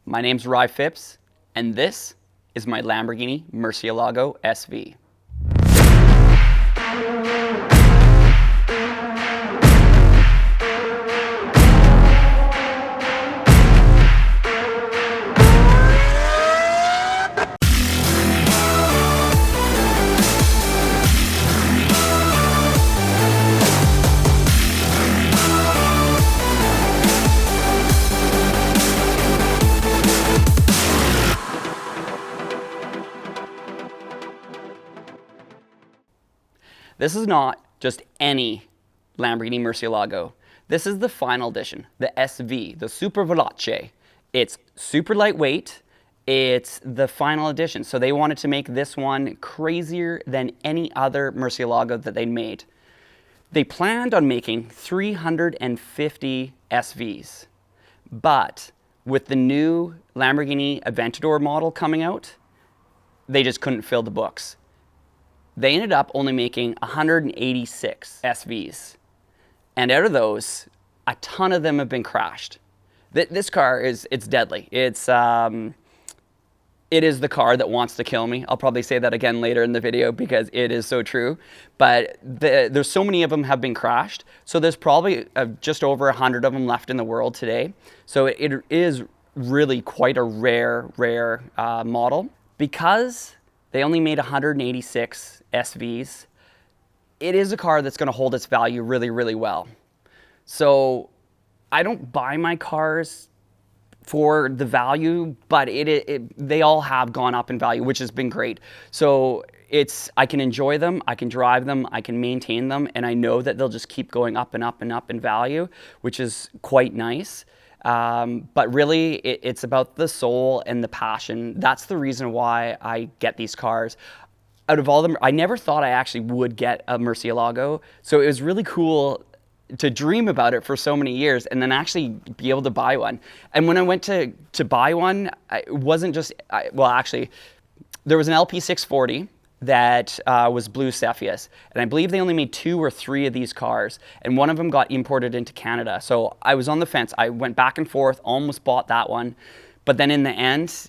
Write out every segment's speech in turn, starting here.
My name's RyFips, and this is my Lamborghini Murcielago SV. This is not just any Lamborghini Murcielago. This is the final edition, the SV, the Super Veloce. It's super lightweight. It's the final edition. So they wanted to make this one crazier than any other Murcielago that they made. They planned on making 350 SVs, but with the new Lamborghini Aventador model coming out, they just couldn't fill the books. They ended up only making 186 SVs. And out of those, a ton of them have been crashed. This car it's deadly. It is the car that wants to kill me. I'll probably say that again later in the video because it is so true. But there's so many of them have been crashed. So there's probably just over 100 of them left in the world today. So it is really quite a rare model. Because they only made 186 SVs, it is a car that's going to hold its value really, really well. So I don't buy my cars for the value, but they all have gone up in value, which has been great. So I can enjoy them, I can drive them, I can maintain them, and I know that they'll just keep going up and up and up in value, which is quite nice. But really, it's about the soul and the passion. That's the reason why I get these cars. Out of all of them, I never thought I actually would get a Murcielago. So it was really cool to dream about it for so many years and then actually be able to buy one. And when I went to buy one, it wasn't just, well, actually, there was an LP640 that was blue Cepheus. And I believe they only made 2 or 3 of these cars. And one of them got imported into Canada. So I was on the fence. I went back and forth, almost bought that one. But then in the end,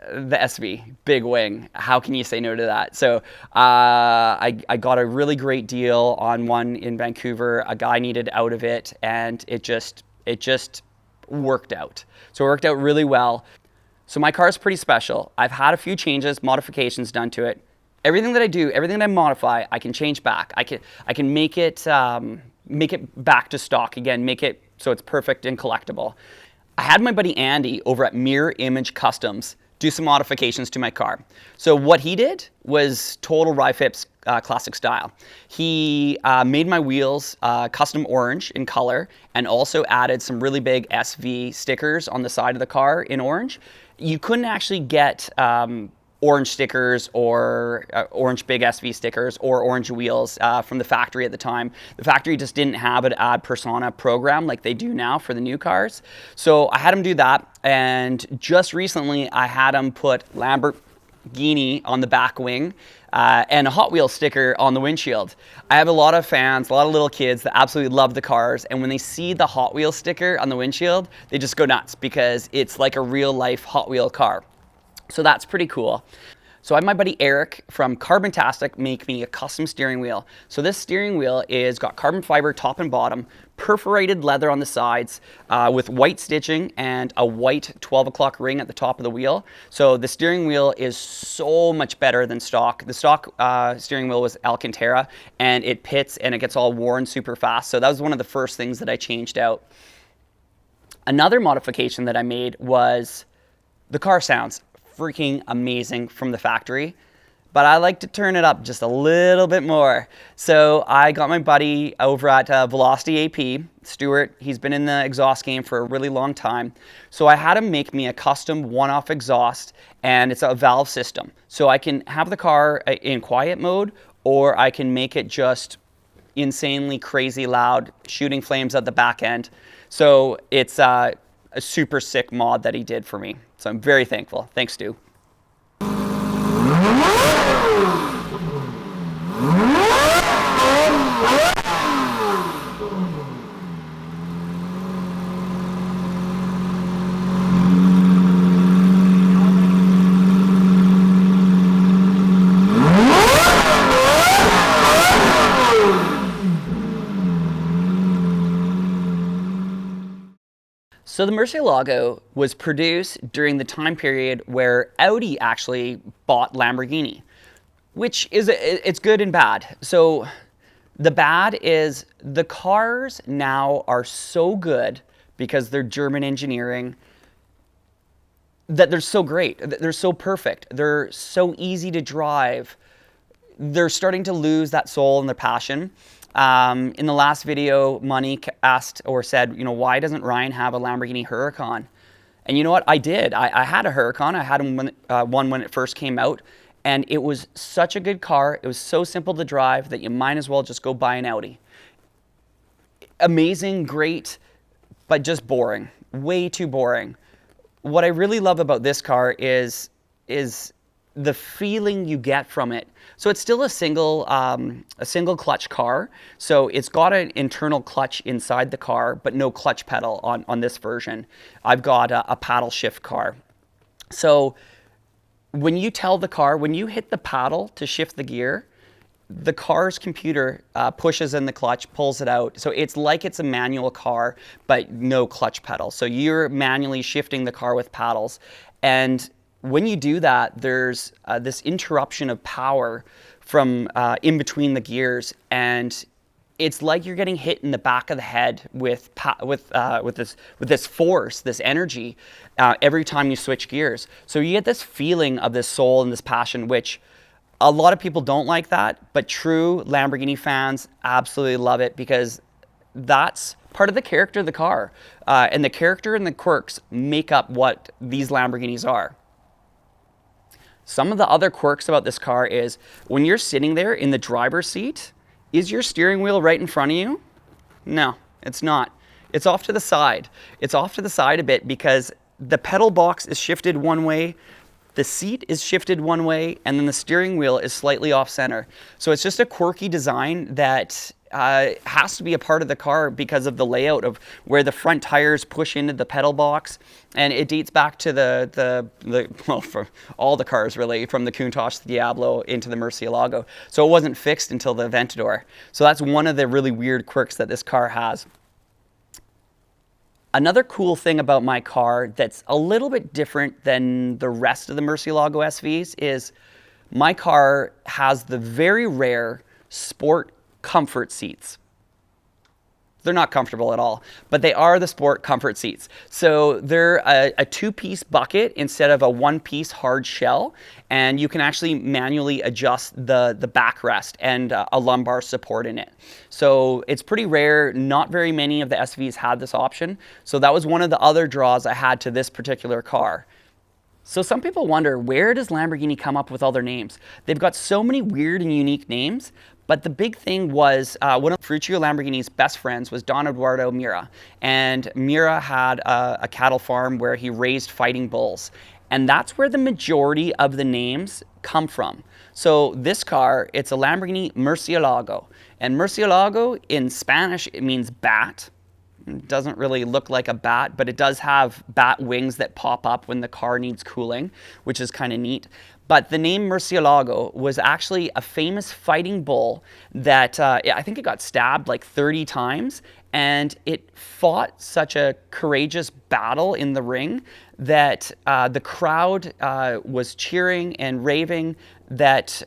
the SV, big wing. How can you say no to that? So I got a really great deal on one in Vancouver. A guy needed out of it, and it just worked out. So it worked out really well. So my car is pretty special. I've had a few changes, modifications done to it. Everything that I do, everything that I modify, I can change back. I can make it back to stock again, make it so it's perfect and collectible. I had my buddy Andy over at Mirror Image Customs do some modifications to my car. So what he did was total RyFips classic style. He made my wheels custom orange in color and also added some really big SV stickers on the side of the car in orange. You couldn't actually get orange stickers or orange big SV stickers or orange wheels from the factory at the time. The factory just didn't have an ad persona program like they do now for the new cars. So I had them do that, and just recently I had them put Lamborghini on the back wing and a Hot Wheels sticker on the windshield. I have a lot of fans, a lot of little kids that absolutely love the cars, and when they see the Hot Wheels sticker on the windshield, they just go nuts because it's like a real life Hot Wheel car. So that's pretty cool. So I had my buddy Eric from Carbontastic make me a custom steering wheel. So this steering wheel is got carbon fiber top and bottom, perforated leather on the sides with white stitching and a white 12 o'clock ring at the top of the wheel. So the steering wheel is so much better than stock. The stock steering wheel was Alcantara, and it pits and it gets all worn super fast. So that was one of the first things that I changed out. Another modification that I made was the car sounds freaking amazing from the factory, but I like to turn it up just a little bit more. So I got my buddy over at Velocity AP, Stuart. He's been in the exhaust game for a really long time. So I had him make me a custom one-off exhaust, and it's a valve system. So I can have the car in quiet mode, or I can make it just insanely crazy loud, shooting flames at the back end. So it's a super sick mod that he did for me. So I'm very thankful. Thanks, Stu. So the Murcielago was produced during the time period where Audi actually bought Lamborghini, which is, it's good and bad. So the bad is the cars now are so good because they're German engineering that they're so great. They're so perfect. They're so easy to drive. They're starting to lose that soul and their passion. In the last video, Monique asked or said, you know, why doesn't Ryan have a Lamborghini Huracan? And you know what? I did. I had a Huracan. I had one when it first came out. And it was such a good car. It was so simple to drive that you might as well just go buy an Audi. Amazing, great, but just boring. Way too boring. What I really love about this car is the feeling you get from it. So it's still a single clutch car. So it's got an internal clutch inside the car, but no clutch pedal on this version. I've got a paddle shift car. So when you tell the car, when you hit the paddle to shift the gear, the car's computer pushes in the clutch, pulls it out. So it's like it's a manual car, but no clutch pedal. So you're manually shifting the car with paddles. And when you do that, there's this interruption of power from in between the gears, and it's like you're getting hit in the back of the head with this force, this energy, every time you switch gears. So you get this feeling of this soul and this passion, which a lot of people don't like that, but true Lamborghini fans absolutely love it because that's part of the character of the car, and the character and the quirks make up what these Lamborghinis are. Some of the other quirks about this car is when you're sitting there in the driver's seat, is your steering wheel right in front of you? No, it's not. It's off to the side. It's off to the side a bit because the pedal box is shifted one way, the seat is shifted one way, and then the steering wheel is slightly off center. So it's just a quirky design that has to be a part of the car because of the layout of where the front tires push into the pedal box. And it dates back to well, for all the cars really, from the Countach, the Diablo into the Murcielago. So it wasn't fixed until the Aventador. So that's one of the really weird quirks that this car has. Another cool thing about my car that's a little bit different than the rest of the Murcielago SVs is my car has the very rare sport comfort seats. They're not comfortable at all, but they are the sport comfort seats. So they're a two-piece bucket instead of a one-piece hard shell, and you can actually manually adjust the backrest and a lumbar support in it. So it's pretty rare. Not very many of the SVs had this option. So that was one of the other draws I had to this particular car. So some people wonder, where does Lamborghini come up with all their names? They've got so many weird and unique names, but the big thing was one of Ferruccio Lamborghini's best friends was Don Eduardo Mira. And Mira had a cattle farm where he raised fighting bulls. And that's where the majority of the names come from. So this car, it's a Lamborghini Murcielago. And Murcielago in Spanish, it means bat. It doesn't really look like a bat, but it does have bat wings that pop up when the car needs cooling, which is kind of neat. But the name Murcielago was actually a famous fighting bull that I think it got stabbed like 30 times, and it fought such a courageous battle in the ring that the crowd was cheering and raving that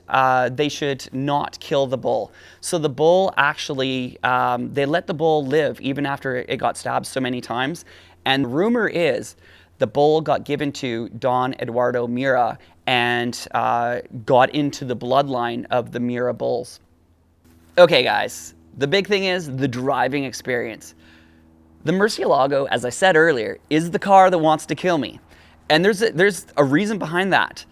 they should not kill the bull. So the bull actually, they let the bull live even after it got stabbed so many times. And rumor is the bull got given to Don Eduardo Mira and got into the bloodline of the Mira bulls. Okay guys, the big thing is the driving experience. The Murcielago, as I said earlier, is the car that wants to kill me. And there's a reason behind that.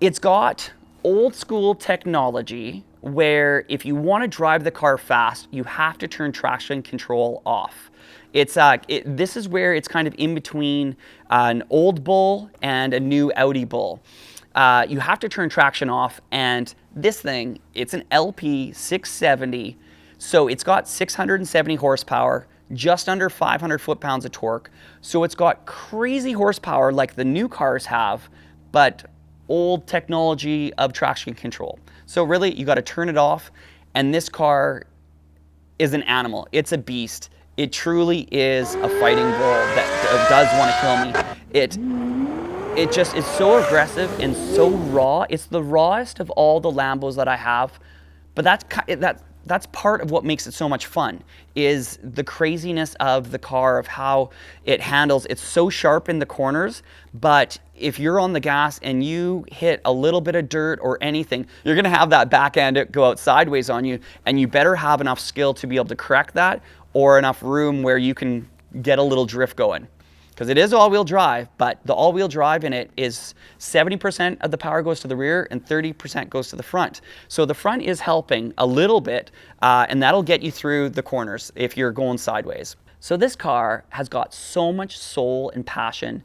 It's got old school technology where if you want to drive the car fast, you have to turn traction control off. This is where it's kind of in between an old bull and a new Audi bull. You have to turn traction off, and this thing, it's an LP 670, so it's got 670 horsepower, just under 500 foot-pounds of torque. So it's got crazy horsepower like the new cars have, but old technology of traction control. So really, you got to turn it off, and this car is an animal. It's a beast. It truly is a fighting bull that does want to kill me. It just is so aggressive and so raw. It's the rawest of all the Lambos that I have, but that's part of what makes it so much fun, is the craziness of the car, of how it handles. It's so sharp in the corners, but if you're on the gas and you hit a little bit of dirt or anything, you're gonna have that back end go out sideways on you, and you better have enough skill to be able to correct that, or enough room where you can get a little drift going. Because it is all-wheel drive, but the all-wheel drive in it is 70% of the power goes to the rear and 30% goes to the front. So the front is helping a little bit, and that'll get you through the corners if you're going sideways. So this car has got so much soul and passion.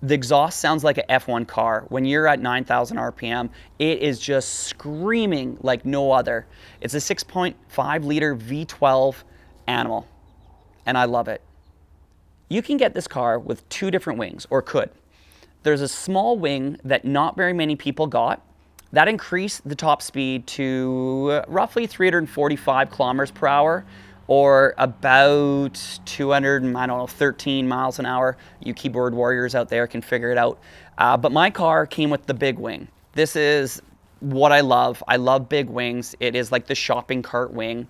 The exhaust sounds like an F1 car. When you're at 9,000 RPM, it is just screaming like no other. It's a 6.5 liter V12 animal, and I love it. You can get this car with two different wings, or could. There's a small wing that not very many people got. That increased the top speed to roughly 345 kilometers per hour, or about 13 miles an hour. You keyboard warriors out there can figure it out. But my car came with the big wing. This is what I love. I love big wings. It is like the shopping cart wing.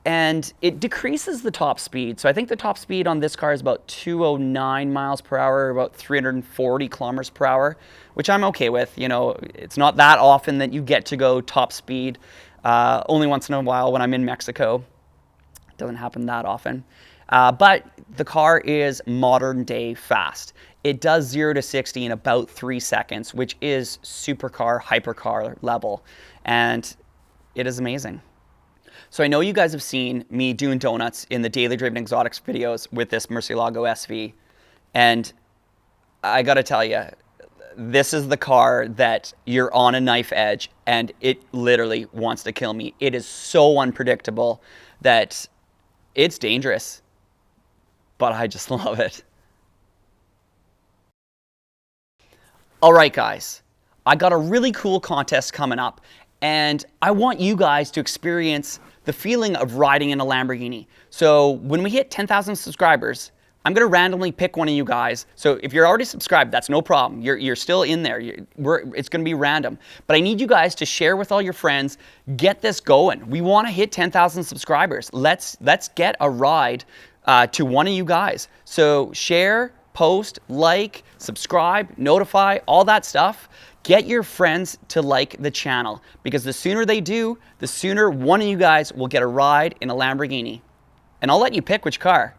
And it decreases the top speed. So I think the top speed on this car is about 209 miles per hour, about 340 kilometers per hour, which I'm okay with. You know, it's not that often that you get to go top speed. Only once in a while when I'm in Mexico. It doesn't happen that often. But the car is modern day fast. It does 0 to 60 in about 3 seconds, which is supercar, hypercar level. And it is amazing. So I know you guys have seen me doing donuts in the Daily Driven Exotics videos with this Murcielago SV. And I gotta tell you, this is the car that you're on a knife edge and it literally wants to kill me. It is so unpredictable that it's dangerous, but I just love it. All right, guys, I got a really cool contest coming up, and I want you guys to experience the feeling of riding in a Lamborghini. So when we hit 10,000 subscribers, I'm gonna randomly pick one of you guys. So if you're already subscribed, that's no problem. You're still in there. It's gonna be random. But I need you guys to share with all your friends, get this going. We wanna hit 10,000 subscribers. Let's get a ride to one of you guys. So share, post, like, subscribe, notify, all that stuff. Get your friends to like the channel, because the sooner they do, the sooner one of you guys will get a ride in a Lamborghini. And I'll let you pick which car.